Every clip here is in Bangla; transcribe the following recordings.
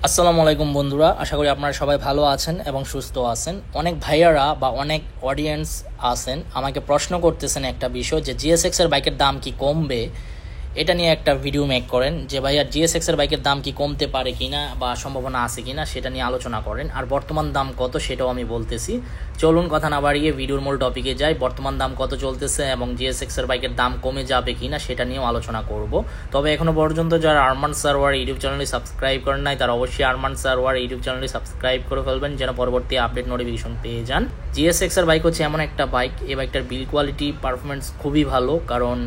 আসসালামু আলাইকুম বন্ধুরা, আশা করি আপনারা সবাই ভালো আছেন এবং সুস্থ আছেন। অনেক ভাইয়ারা বা অনেক অডিয়েন্স আছেন আমাকে প্রশ্ন করতেছেন একটা বিষয় যে জিএসএক্স এর বাইকের দাম কি কমবে, এটা নিয়ে একটা ভিডিও মেক করেন যে ভাইয়া জিএসএক্স এর বাইকের দাম কি কমতে পারে কিনা বা সম্ভাবনা আছে কিনা সেটা নিয়ে আলোচনা করেন। আর বর্তমান দাম কত সেটাও আমি বলতেছি। চলুন কথা না বাড়িয়ে ভিডিওর মূল টপিকে যাই। বর্তমান দাম কত চলতেছে এবং জিএসএক্স এর বাইকের দাম কমে যাবে কিনা সেটা নিয়েও আলোচনা করব। তবে এখনো পর্যন্ত যারা আরমান সারওয়ার ইউটিউব চ্যানেলটি সাবস্ক্রাইব করেন নাই তারা অবশ্যই আরমান সারওয়ার ইউটিউব চ্যানেলটি সাবস্ক্রাইব করে ফেলবেন যেন পরবর্তী আপডেট নোটিফিকেশন পেয়ে যান। জিএসএক্স এর বাইক হচ্ছে এমন একটা বাইক, এই বাইকটার বিল্ড কোয়ালিটি পারফরমেন্স খুবই ভালো, কারণ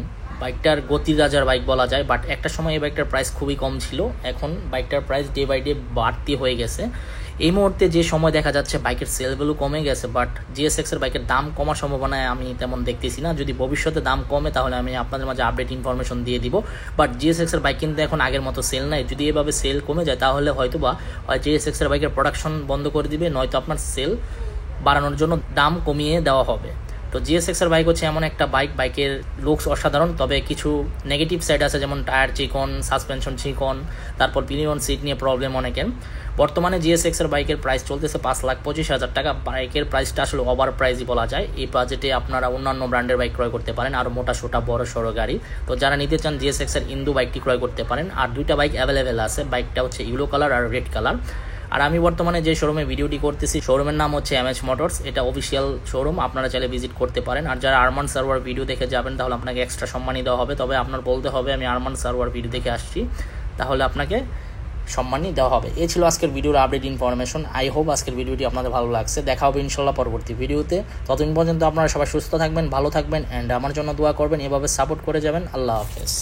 বাইকটার গতির রাজার বাইক বলা যায়। বাট একটা সময় এই বাইকটার প্রাইস খুবই কম ছিল, এখন বাইকটার প্রাইস ডে বাই ডে বাড়তি হয়ে গেছে। এই মুহূর্তে যে সময় দেখা যাচ্ছে বাইকের সেল ভ্যালু কমে গেছে, বাট জিএসএক্স এর বাইকের দাম কমার সম্ভাবনায় আমি তেমন দেখতেছি না। যদি ভবিষ্যতে দাম কমে তাহলে আমি আপনাদের মাঝে আপডেট ইনফরমেশন দিয়ে দিব। বাট জিএসএক্স এর বাইক কিন্তু এখন আগের মতো সেল নাই। যদি এভাবে সেল কমে যায় তাহলে হয়তো বা জিএসএক্স এর বাইকের প্রোডাকশন বন্ধ করে দিবে, নয়তো আপনার সেল বাড়ানোর জন্য দাম কমিয়ে দেওয়া হবে। তো জিএসএক্স এর বাইক হচ্ছে এমন একটা বাইক, বাইকের লুকস অসাধারণ, তবে কিছু নেগেটিভ সাইড আছে, যেমন টায়ার চিকন, সাসপেনশন চিকন, তারপর পিলিয়ন সিট নিয়ে প্রবলেম অনেকের। বর্তমানে জিএসএক্স এর বাইকের প্রাইস চলতেছে 5,25,000 টাকা। বাইকের প্রাইসটা আসলে ওভার প্রাইসই বলা যায়। এই বাজেটে আপনারা অন্যান্য ব্র্যান্ডের বাইক ক্রয় করতে পারেন, আরও মোটা সোটা বড় সড়ো গাড়ি। তো যারা নিতে চান জিএসএক্স এর ইন্দু বাইকটি ক্রয় করতে পারেন। আর দুইটা বাইক অ্যাভেলেবেল আছে, বাইকটা হচ্ছে ইয়েলো কালার আর রেড কালার। আর আমি বর্তমানে যে শোরুমে ভিডিওটি করতেছি শোরুমের নাম হচ্ছে এমএচ মোটরস, এটা অফিসিয়াল শোরুম, আপনারা চাইলে ভিজিট করতে পারেন। আর যারা আরমান সারওয়ার ভিডিও দেখে যাবেন তাহলে আপনাকে এক্সট্রা সম্মানই দেওয়া হবে, তবে আপনার বলতে হবে আমি আরমান সারওয়ার ভিডিও দেখে আসছি, তাহলে আপনাকে সম্মানই দেওয়া হবে। এই ছিল আজকের ভিডিওর আপডেট ইনফরমেশন। আই হোপ আজকের ভিডিওটি আপনাদের ভালো লাগছে। দেখা হবে ইনশাল্লাহ পরবর্তী ভিডিওতে। ততদিন পর্যন্ত আপনারা সবাই সুস্থ থাকবেন, ভালো থাকবেন, অ্যান্ড আমার জন্য দোয়া করবেন, এভাবে সাপোর্ট করে যাবেন। আল্লাহ হাফেজ।